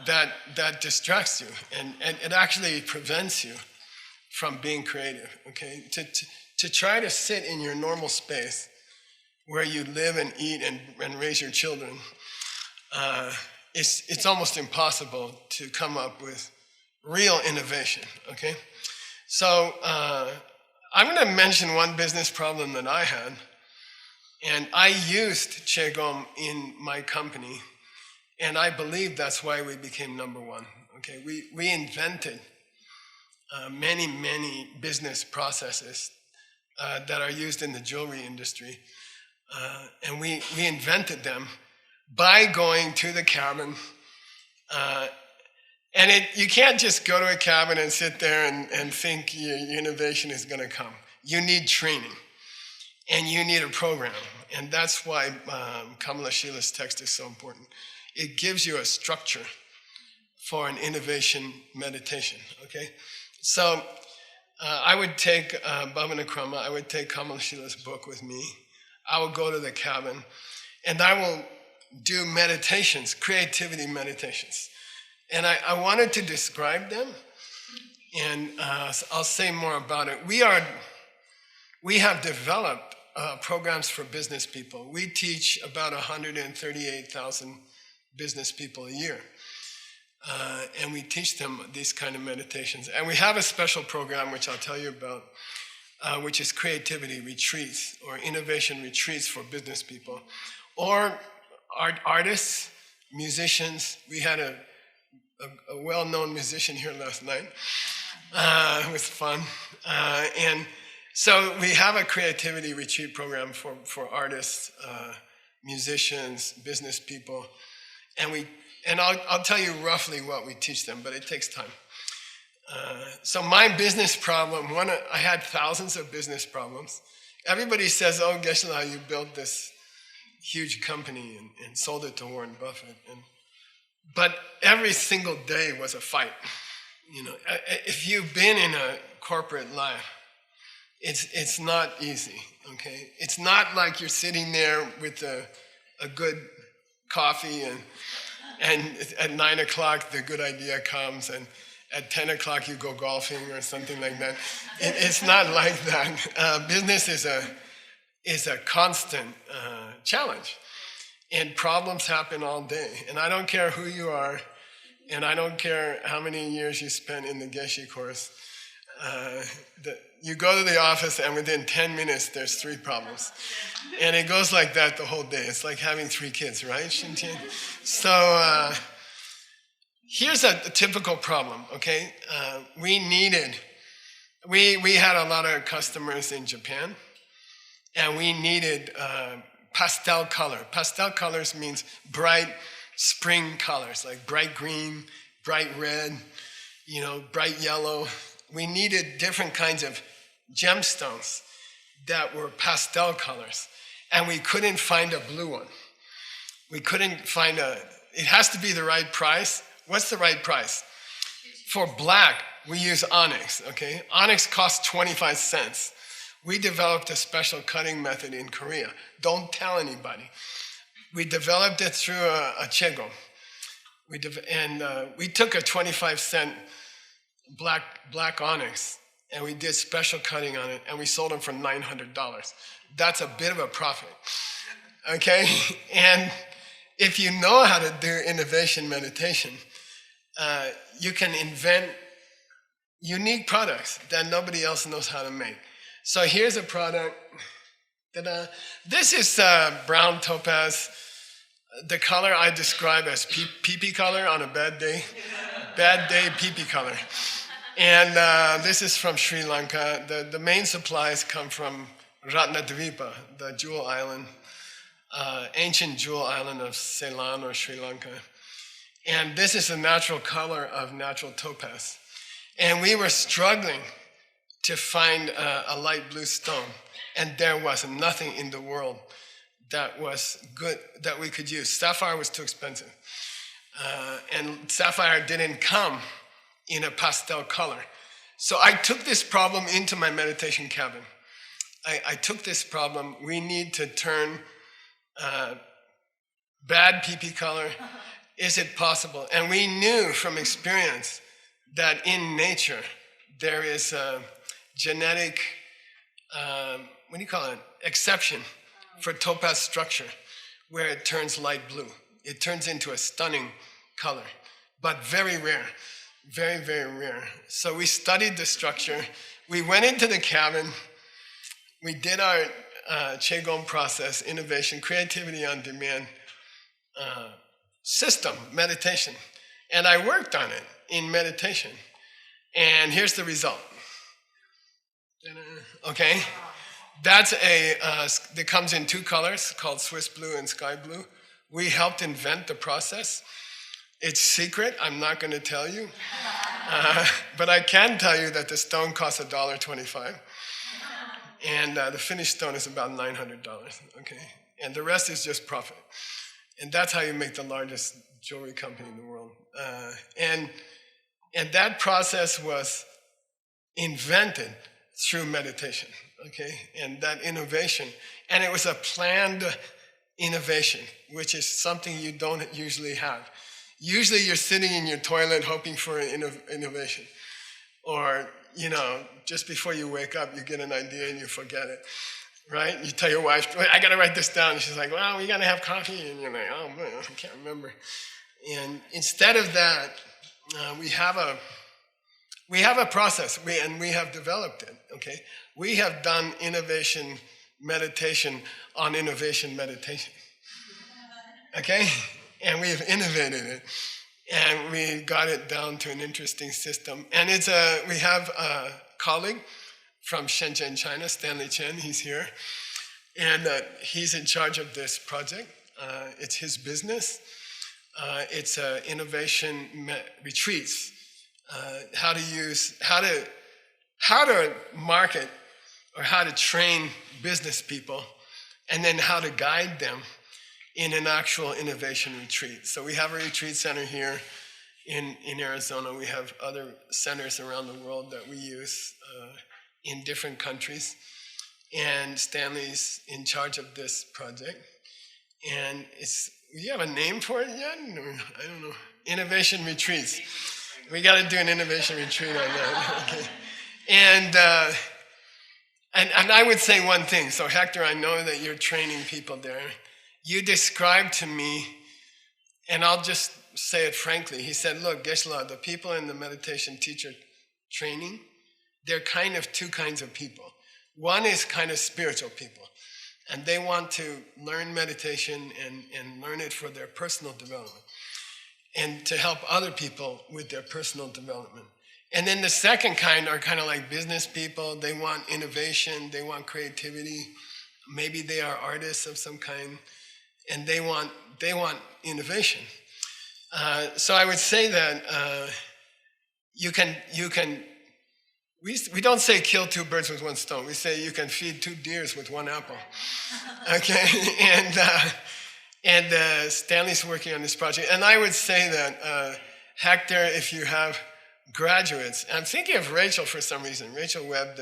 that distracts you, and it actually prevents you from being creative, okay? To try to sit in your normal space where you live and eat and raise your children, it's almost impossible to come up with real innovation, okay? So I'm going to mention one business problem that I had, and I used Qigong in my company, and I believe that's why we became number one, okay? We invented many business processes that are used in the jewelry industry, and we invented them by going to the cabin, and you can't just go to a cabin and sit there and think your innovation is going to come. You need training, and you need a program, and that's why Kamala Shila's text is so important. It gives you a structure for an innovation meditation, okay? So I would take Bhavanakrama, I would take Kamala Shila's book with me. I will go to the cabin, and I will do meditations, creativity meditations. And I wanted to describe them, and I'll say more about it. We have developed programs for business people. We teach about 138,000 business people a year. And we teach them these kind of meditations. And we have a special program, which I'll tell you about, which is creativity retreats or innovation retreats for business people. Or artists, musicians. We had a well-known musician here last night. It was fun. And so we have a creativity retreat program for artists, musicians, business people. And I'll tell you roughly what we teach them, but it takes time. So my business problem, I had thousands of business problems. Everybody says, oh, Geshe, you built this huge company and sold it to Warren Buffett. But every single day was a fight. You know, if you've been in a corporate life, it's not easy, okay? It's not like you're sitting there with a good coffee and at 9 o'clock the good idea comes, and at 10 o'clock you go golfing or something like that. It's not like that. Business is a constant challenge, and problems happen all day. And I don't care who you are, and I don't care how many years you spent in the Geshe course. You go to the office, and within 10 minutes, there's 3 problems. And it goes like that the whole day. It's like having 3 kids, right, Shintian? So here's a typical problem, okay? We had a lot of customers in Japan, and we needed pastel color. Pastel colors means bright spring colors, like bright green, bright red, bright yellow. We needed different kinds of gemstones that were pastel colors, and we couldn't find a blue one. We couldn't find it has to be the right price. What's the right price? For black, we use onyx, okay? Onyx costs 25 cents. We developed a special cutting method in Korea. Don't tell anybody. We developed it through a Qigong. We took a 25-cent black onyx, and we did special cutting on it, and we sold them for $900. That's a bit of a profit, okay? And if you know how to do innovation meditation, you can invent unique products that nobody else knows how to make. So here's a product. This is brown topaz. The color I describe as pee-pee color on a bad day. Bad day pee-pee color. And this is from Sri Lanka. The main supplies come from Ratnadvipa, the jewel island, ancient jewel island of Ceylon or Sri Lanka. And this is the natural color of natural topaz. And we were struggling to find a light blue stone. And there was nothing in the world that was good that we could use. Sapphire was too expensive. And sapphire didn't come in a pastel color. So I took this problem into my meditation cabin. I took this problem. We need to turn bad PP color. Is it possible? And we knew from experience that in nature there is a genetic, what do you call it, exception for topaz structure where it turns light blue. It turns into a stunning color, but very rare, very, very rare. So we studied the structure. We went into the cabin. We did our Qigong process, innovation, creativity on demand system, meditation. And I worked on it in meditation. And here's the result. Okay? That's that comes in two colors called Swiss blue and sky blue. We helped invent the process. It's secret, I'm not going to tell you. But I can tell you that the stone costs $1.25. And the finished stone is about $900, okay? And the rest is just profit. And that's how you make the largest jewelry company in the world. And that process was invented through meditation, okay? And that innovation, and it was a planned innovation, which is something you don't usually have. Usually you're sitting in your toilet hoping for an innovation. Or, you know, just before you wake up, you get an idea and you forget it, right? You tell your wife, I gotta write this down. And she's like, well, we gotta have coffee. And you're like, oh man, I can't remember. And instead of that, we have a process, and we have developed it, okay? We have done innovation meditation on innovation meditation, okay? And we have innovated it, and we got it down to an interesting system. And we have a colleague from Shenzhen, China, Stanley Chen, he's here. And he's in charge of this project. It's his business. It's innovation retreats. How to market or how to train business people, and then how to guide them in an actual innovation retreat. So we have a retreat center here in Arizona. We have other centers around the world that we use in different countries. And Stanley's in charge of this project. And do you have a name for it yet? I don't know. Innovation retreats. We got to do an innovation retreat on that. Okay. And I would say one thing. So Hector, I know that you're training people there. You described to me, and I'll just say it frankly. He said, look, Geshe-la, the people in the meditation teacher training, they're kind of two kinds of people. One is kind of spiritual people, and they want to learn meditation and learn it for their personal development and to help other people with their personal development. And then the second kind are kind of like business people. They want innovation, they want creativity. Maybe they are artists of some kind, and they want innovation. So I would say that we don't say kill two birds with one stone. We say you can feed two deers with one apple. Okay, and Stanley's working on this project. And I would say that Hector, if you have graduates, I'm thinking of Rachel for some reason. Rachel Webb,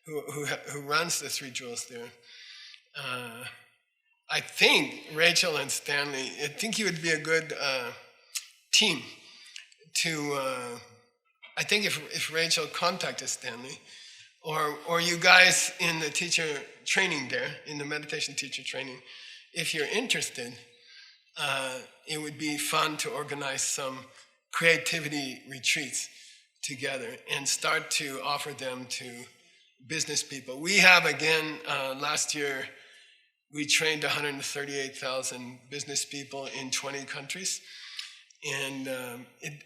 who runs the Three Jewels there. I think Rachel and Stanley, I think you would be a good team to, I think if Rachel contacted Stanley, or you guys in the teacher training there, in the meditation teacher training, if you're interested, it would be fun to organize some creativity retreats together and start to offer them to business people. We have, again, last year, we trained 138,000 business people in 20 countries. And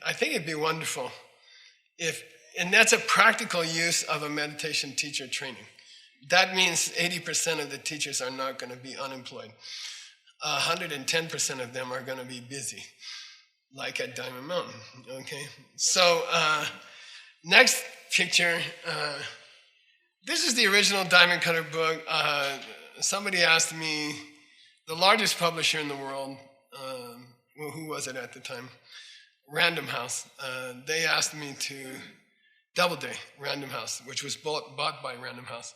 I think it'd be wonderful if And that's a practical use of a meditation teacher training. That means 80% of the teachers are not going to be unemployed. 110% of them are going to be busy, like at Diamond Mountain, okay? So next picture, this is the original Diamond Cutter book. Somebody asked me, the largest publisher in the world, well, who was it at the time? Random House. They asked me to, Doubleday, Random House, which was bought by Random House.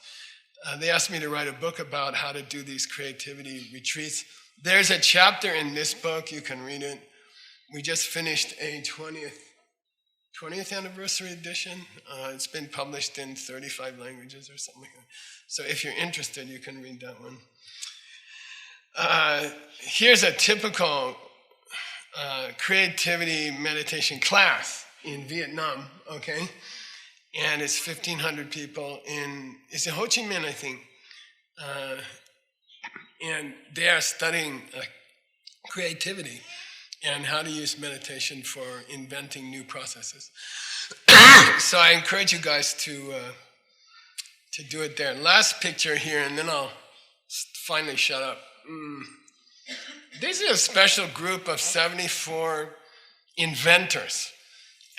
They asked me to write a book about how to do these creativity retreats. There's a chapter in this book, you can read it. We just finished a 20th anniversary edition. It's been published in 35 languages or something like that. So if you're interested, you can read that one. Here's a typical creativity meditation class in Vietnam, okay? And it's 1,500 people it's in Ho Chi Minh, I think. And they are studying creativity and how to use meditation for inventing new processes. So I encourage you guys to do it there. Last picture here, and then I'll finally shut up. This is a special group of 74 inventors,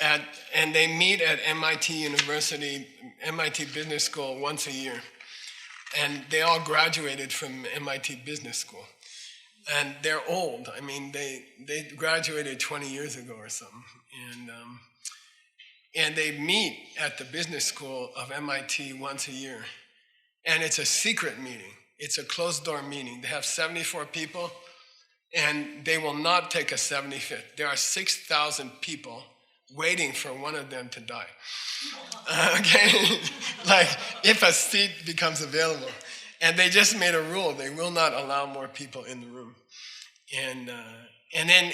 and they meet at MIT University, MIT Business School once a year. And they all graduated from MIT Business School. And they're old. I mean, they graduated 20 years ago or something. And they meet at the business school of MIT once a year. And it's a secret meeting. It's a closed-door meeting. They have 74 people, and they will not take a 75th. There are 6,000 people waiting for one of them to die. Okay? Like, if a seat becomes available. And they just made a rule. They will not allow more people in the room. And then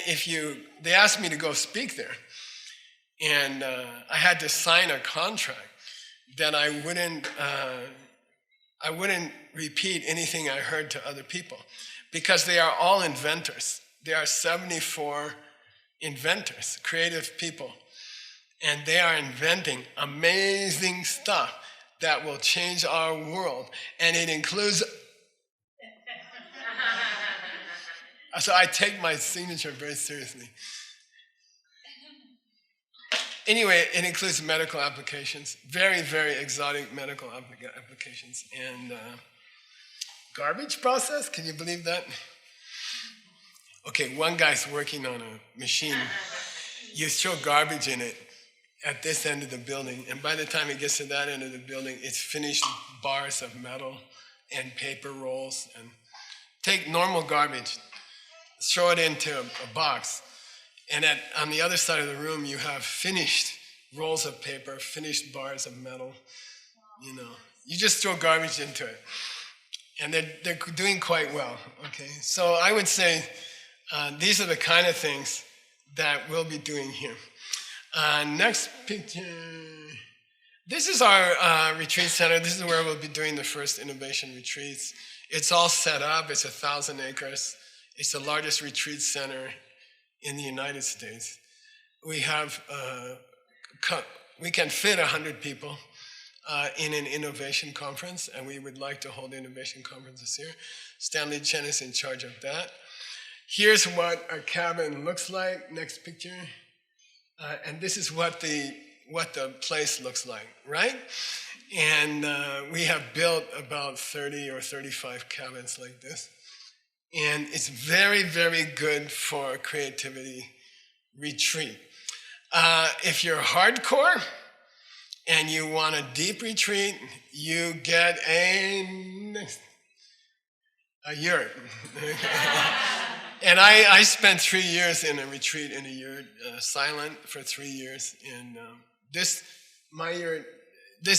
they asked me to go speak there. And I had to sign a contract that I wouldn't repeat anything I heard to other people, because they are all inventors. There are 74 inventors, creative people, and they are inventing amazing stuff that will change our world, and it includes. So I take my signature very seriously. Anyway, it includes medical applications, very, very exotic medical applications, and garbage process. Can you believe that? Okay, one guy's working on a machine. You throw garbage in it at this end of the building, and by the time it gets to that end of the building, it's finished bars of metal and paper rolls. And take normal garbage, throw it into a box, and on the other side of the room, you have finished rolls of paper, finished bars of metal. You know, you just throw garbage into it, and they're doing quite well. Okay, so I would say these are the kind of things that we'll be doing here. Next picture. This is our retreat center. This is where we'll be doing the first innovation retreats. It's all set up. It's 1,000 acres. It's the largest retreat center in the United States. We have, we can fit 100 people in an innovation conference, and we would like to hold innovation conferences here. Stanley Chen is in charge of that. Here's what our cabin looks like. Next picture. And this is what the place looks like, right? And we have built about 30 or 35 cabins like this. And it's very, very good for a creativity retreat. If you're hardcore and you want a deep retreat, you get a yurt. And I spent 3 years in a retreat in a yurt, silent for 3 years. And this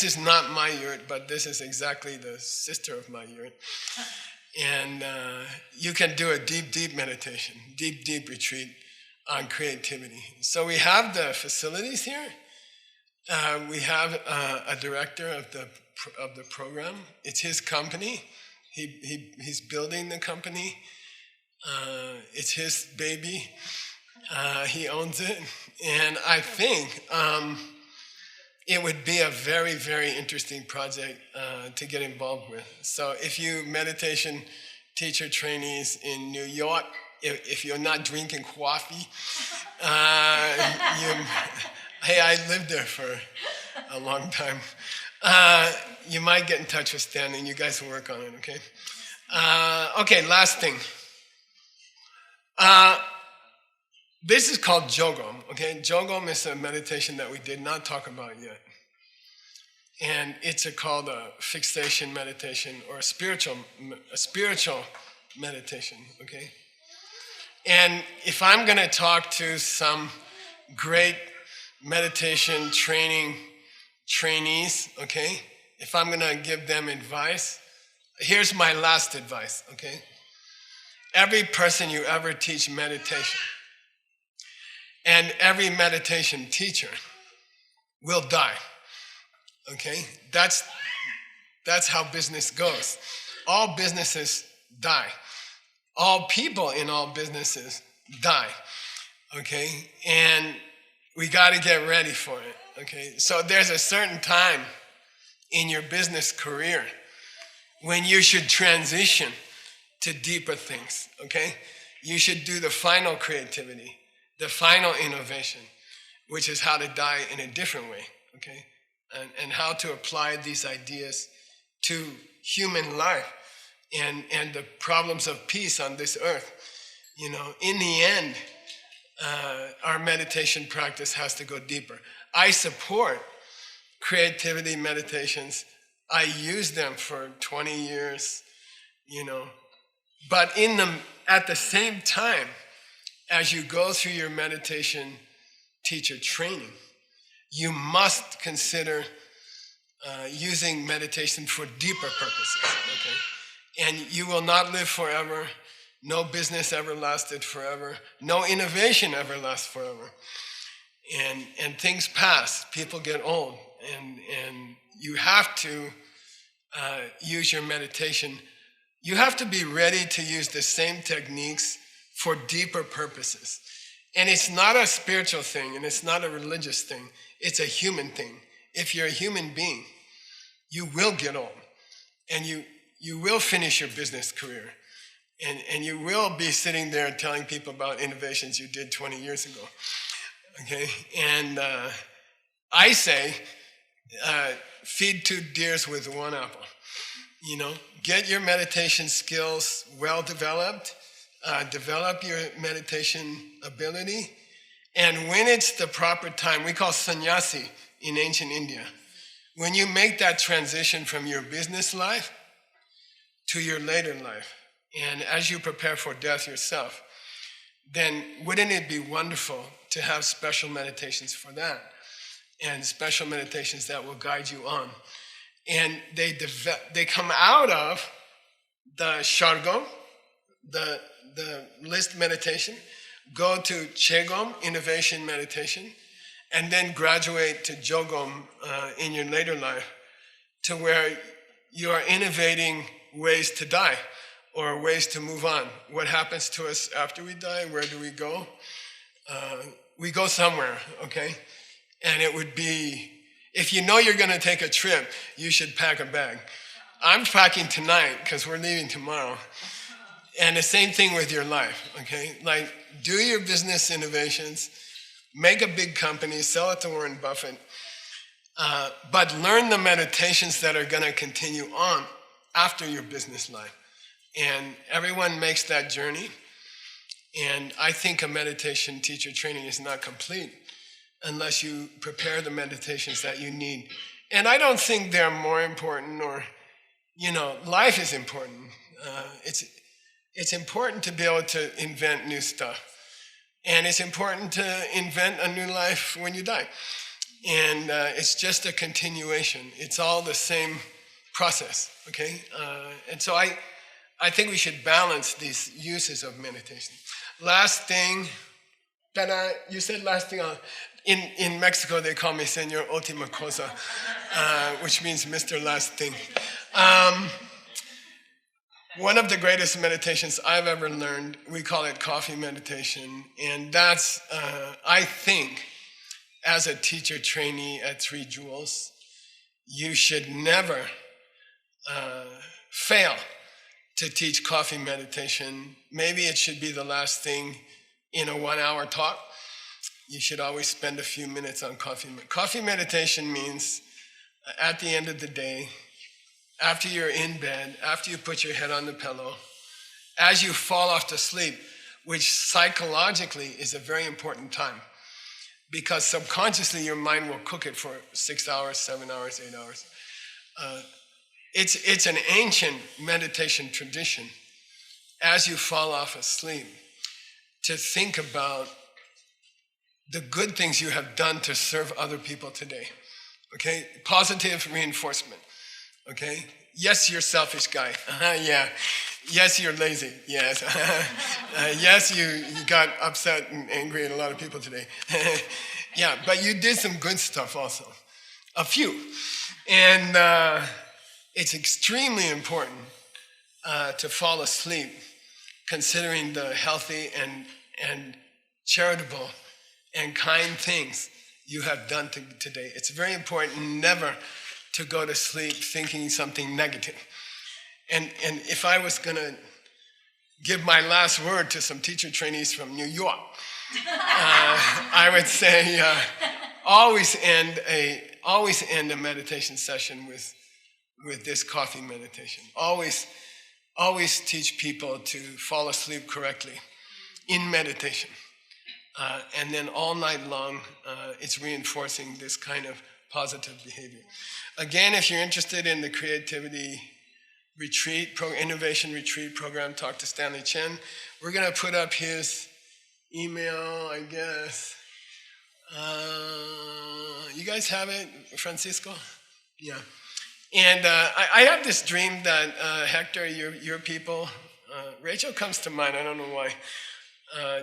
is not my yurt, but this is exactly the sister of my yurt. And you can do a deep, deep meditation, deep, deep retreat on creativity. So we have the facilities here. We have a director of the program. It's his company. He's building the company. It's his baby. He owns it. And I think it would be a very, very interesting project to get involved with. So if you meditation teacher trainees in New York, if you're not drinking coffee, hey, I lived there for a long time. You might get in touch with Stan and you guys will work on it, okay? Okay, last thing. This is called Jogom, okay? Jogom is a meditation that we did not talk about yet. And it's called a fixation meditation or a spiritual meditation, okay? And if I'm going to talk to some great meditation trainees, okay? If I'm going to give them advice, here's my last advice, okay? Every person you ever teach meditation and every meditation teacher will die, okay? That's how business goes. All businesses die. All people in all businesses die, okay? And we got to get ready for it, okay? So there's a certain time in your business career when you should transition to deeper things, okay? You should do the final creativity, the final innovation, which is how to die in a different way, okay? And how to apply these ideas to human life and the problems of peace on this earth. You know, in the end, our meditation practice has to go deeper. I support creativity meditations. I use them for 20 years, you know. But at the same time, as you go through your meditation teacher training, you must consider using meditation for deeper purposes, okay? And you will not live forever. No business ever lasted forever. No innovation ever lasts forever. And things pass. People get old. And you have to use your meditation. You have to be ready to use the same techniques for deeper purposes. And it's not a spiritual thing, and it's not a religious thing. It's a human thing. If you're a human being, you will get old. And you will finish your business career. And you will be sitting there telling people about innovations you did 20 years ago. Okay? And I say, feed two deers with one apple. You know, get your meditation skills well developed, develop your meditation ability, and when it's the proper time, we call sannyasi in ancient India, when you make that transition from your business life to your later life, and as you prepare for death yourself, then wouldn't it be wonderful to have special meditations for that, and special meditations that will guide you on. And they come out of the Shargom, the list meditation, go to Chegom, innovation meditation, and then graduate to Jogom in your later life, to where you are innovating ways to die or ways to move on. What happens to us after we die? Where do we go? We go somewhere, okay? And it would be, if you know you're going to take a trip, you should pack a bag. I'm packing tonight because we're leaving tomorrow. And the same thing with your life, okay? Like, do your business innovations, make a big company, sell it to Warren Buffett, but learn the meditations that are going to continue on after your business life. And everyone makes that journey. And I think a meditation teacher training is not complete unless you prepare the meditations that you need. And I don't think they're more important, or, you know, life is important. It's important to be able to invent new stuff. And it's important to invent a new life when you die. And it's just a continuation. It's all the same process, okay? And so I think we should balance these uses of meditation. Last thing, you said last thing. In Mexico, they call me Senor Ultima Cosa, which means Mr. Last Thing. One of the greatest meditations I've ever learned, we call it coffee meditation. And that's, I think, as a teacher trainee at 3 Jewels, you should never fail to teach coffee meditation. Maybe it should be the last thing in a 1-hour talk. You should always spend a few minutes on coffee. Coffee meditation means at the end of the day, after you're in bed, after you put your head on the pillow, as you fall off to sleep, which psychologically is a very important time, because subconsciously your mind will cook it for 6 hours, 7 hours, 8 hours. It's an ancient meditation tradition, as you fall off asleep, to think about the good things you have done to serve other people today. Okay? Positive reinforcement. Okay? Yes, you're a selfish guy. Yeah. Yes, you're lazy. Yes. Yes, you got upset and angry at a lot of people today. Yeah, but you did some good stuff also. A few. And it's extremely important to fall asleep considering the healthy and charitable and kind things you have done today. It's very important never to go to sleep thinking something negative. And if I was going to give my last word to some teacher trainees from New York, I would say always end a meditation session with this coffee meditation. Always teach people to fall asleep correctly in meditation. And then all night long, it's reinforcing this kind of positive behavior. Again, if you're interested in the creativity retreat, innovation retreat program, talk to Stanley Chen. We're going to put up his email, I guess. You guys have it, Francisco? Yeah. And I have this dream that, Hector, your people, Rachel comes to mind, I don't know why,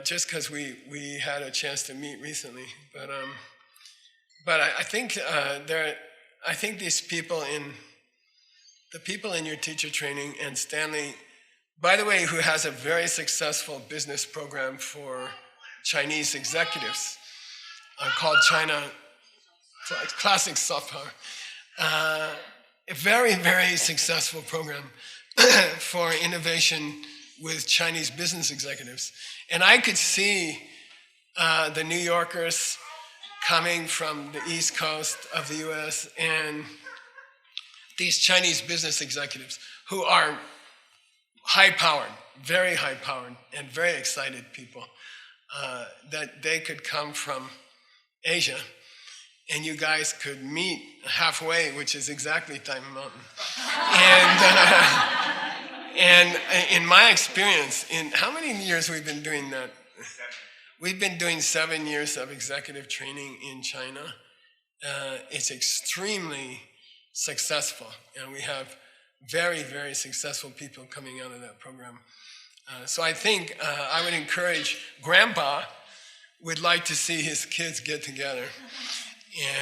just because we had a chance to meet recently. But I think I think these people the people in your teacher training, and Stanley, by the way, who has a very successful business program for Chinese executives called China Classic Soft Power. A very, very successful program for innovation with Chinese business executives. And I could see the New Yorkers coming from the East Coast of the US and these Chinese business executives who are high-powered, very high-powered, and very excited people, that they could come from Asia, and you guys could meet halfway, which is exactly Time Mountain. And in my experience, in how many years we've been doing that? 7. We've been doing 7 years of executive training in China. It's extremely successful, and we have very, very successful people coming out of that program. So I think I would encourage Grandpa would like to see his kids get together.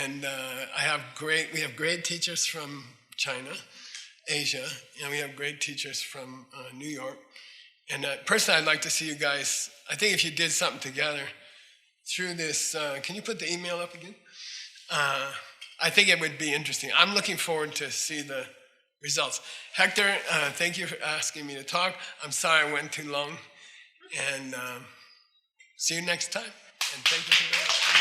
And we have great teachers from China, Asia, and we have great teachers from New York. And personally, I'd like to see you guys, I think if you did something together through this, can you put the email up again? I think it would be interesting. I'm looking forward to see the results. Hector, thank you for asking me to talk. I'm sorry I went too long. And see you next time. And thank you for that.